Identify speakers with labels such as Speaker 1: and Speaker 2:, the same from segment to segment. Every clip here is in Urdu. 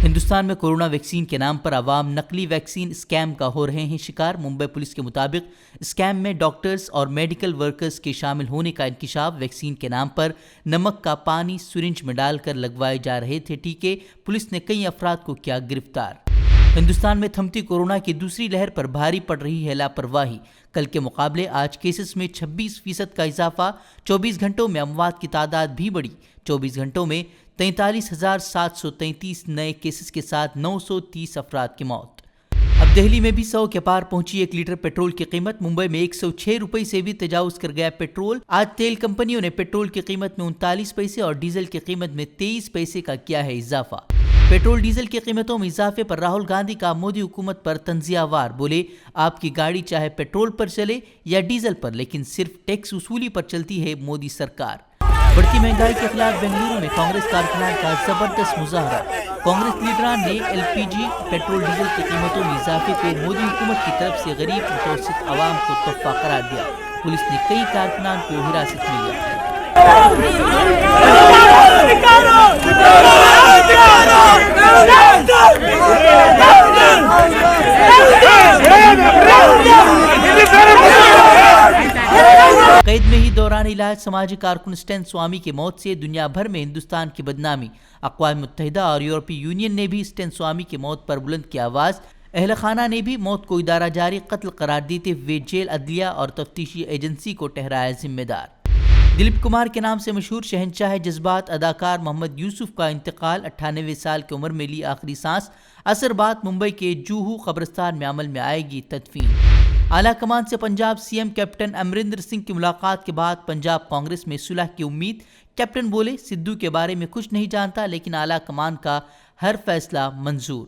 Speaker 1: ہندوستان میں کورونا ویکسین کے نام پر عوام نقلی ویکسین اسکیم کا ہو رہے ہیں شکار۔ ممبئی پولیس کے مطابق اسکیم میں ڈاکٹرز اور میڈیکل ورکرز کے شامل ہونے کا انکشاف۔ ویکسین کے نام پر نمک کا پانی سرنج میں ڈال کر لگوائے جا رہے تھے ٹیکے۔ پولیس نے کئی افراد کو کیا گرفتار۔ ہندوستان میں تھمتی کورونا کی دوسری لہر پر بھاری پڑ رہی ہے لاپرواہی۔ کل کے مقابلے آج کیسز میں 26% کا اضافہ۔ 24 گھنٹوں میں اموات کی تعداد بھی بڑھی۔ 24 گھنٹوں میں 43,733 نئے کیسز کے ساتھ 930 افراد کی موت۔ اب دہلی میں بھی 100 کے پار پہنچی 1 لیٹر پیٹرول کی قیمت۔ ممبئی میں 106 روپے سے بھی تجاوز کر گیا پیٹرول۔ آج تیل کمپنیوں نے پیٹرول کی قیمت میں 39 پیسے اور ڈیزل کی قیمت میں 23 پیسے کا کیا ہے اضافہ۔ پیٹرول ڈیزل کی قیمتوں میں اضافے پر راہل گاندھی کا مودی حکومت پر تنزیہ وار۔ بولے آپ کی گاڑی چاہے پیٹرول پر چلے یا ڈیزل پر، لیکن صرف ٹیکس وصولی پر چلتی ہے مودی سرکار۔ بڑھتی مہنگائی کے خلاف بنگلورو میں کانگریس کارکنان کا زبردست مظاہرہ۔ کانگریس لیڈران نے ایل پی جی پیٹرول ڈیزل کی قیمتوں میں اضافے کو مودی حکومت کی طرف سے غریب متوسط عوام کو تحفہ قرار دیا۔ پولیس نے کئی کارکنان کو حراست میں لیا۔ قید میں ہی دوران علاج سماجی کارکن اسٹین سوامی کی موت سے دنیا بھر میں ہندوستان کی بدنامی۔ اقوام متحدہ اور یورپی یونین نے بھی اسٹین سوامی کی موت پر بلند کی آواز۔ اہل خانہ نے بھی موت کو ادارہ جاری قتل قرار دیتے ہوئے جیل، عدلیہ اور تفتیشی ایجنسی کو ٹھہرایا ذمہ دار۔ دلیپ کمار کے نام سے مشہور شہنشاہ جذبات اداکار محمد یوسف کا انتقال۔ 98 سال کی عمر میں لی آخری سانس۔ عصر بعد ممبئی کے جوہو قبرستان میں عمل میں آئے گی تدفین۔ اعلیٰ کمان سے Punjab C M captain Amarinder Singh کی ملاقات کے بعد پنجاب کانگریس میں صلح کی امید۔ کیپٹن بولے سدھو کے بارے میں کچھ نہیں جانتا، لیکن اعلیٰ کمان کا ہر فیصلہ منظور۔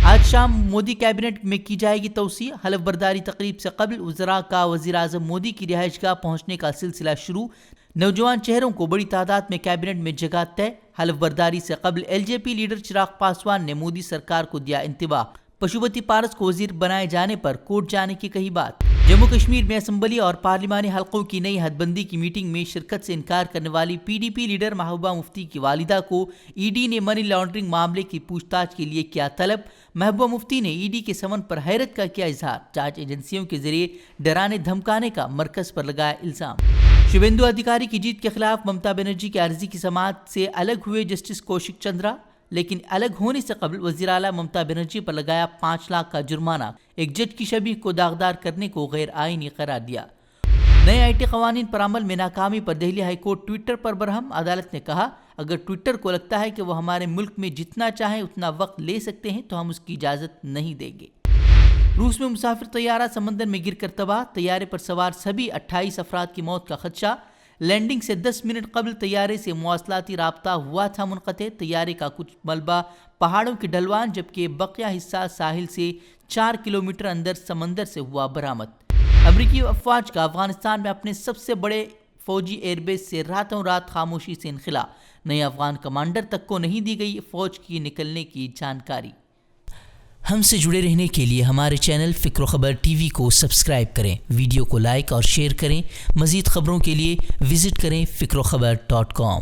Speaker 1: آج شام مودی کابینٹ میں کی جائے گی توسیع۔ حلف برداری تقریب سے قبل وزراء کا وزیر اعظم مودی کی رہائش گاہ پہنچنے کا سلسلہ شروع۔ نوجوان چہروں کو بڑی تعداد میں کابینٹ میں جگہ طے۔ حلف برداری سے قبل ایل جے پی لیڈر چراغ پاسوان نے مودی سرکار کو دیا انتباہ۔ پشوپتی پارس کو وزیر بنائے جانے پر کورٹ جانے کی کہی بات۔ جموں کشمیر میں اسمبلی اور پارلیمانی حلقوں کی نئی حد بندی کی میٹنگ میں شرکت سے انکار کرنے والی P D P leader Mehbooba Mufti کی والدہ کو ای ڈی نے منی لانڈرنگ معاملے کی پوچھ تاچھ کے لیے کیا طلب۔ محبوبہ مفتی نے ای ڈی کے سمن پر حیرت کا کیا اظہار۔ جانچ ایجنسیوں کے ذریعے ڈرانے دھمکانے کا مرکز پر لگایا الزام۔ شیویندو ادھیکاری کی جیت کے خلاف ممتا بنرجی کی عرضی کی سماعت سے الگ ہوئے جسٹس کوشک چندرا، لیکن الگ ہونے سے قبل وزیر اعلیٰ ممتا بنرجی پر لگایا 5 لاکھ کا جرمانہ۔ ایک جج کی شبیہ کو داغدار کرنے کو غیر آئینی قرار دیا۔ نئے آئی ٹی قوانین پر عمل میں ناکامی پر دہلی ہائی کورٹ ٹویٹر پر برہم۔ عدالت نے کہا اگر ٹویٹر کو لگتا ہے کہ وہ ہمارے ملک میں جتنا چاہیں اتنا وقت لے سکتے ہیں تو ہم اس کی اجازت نہیں دیں گے۔ روس میں مسافر طیارہ سمندر میں گر کر تباہ۔ طیارے پر سوار سبھی 28 افراد کی موت کا خدشہ۔ لینڈنگ سے 10 منٹ قبل طیارے سے مواصلاتی رابطہ ہوا تھا منقطع۔ طیارے کا کچھ ملبہ پہاڑوں کی ڈھلوان، جبکہ بقیہ حصہ ساحل سے 4 کلومیٹر اندر سمندر سے ہوا برآمد۔ امریکی افواج کا افغانستان میں اپنے سب سے بڑے فوجی ایئر بیس سے راتوں رات خاموشی سے انخلا۔ نئے افغان کمانڈر تک کو نہیں دی گئی فوج کی نکلنے کی جانکاری۔ ہم سے جڑے رہنے کے لیے ہمارے چینل فکر و خبر ٹی وی کو سبسکرائب کریں، ویڈیو کو لائک اور شیئر کریں۔ مزید خبروں کے لیے وزٹ کریں فکروخبر.com۔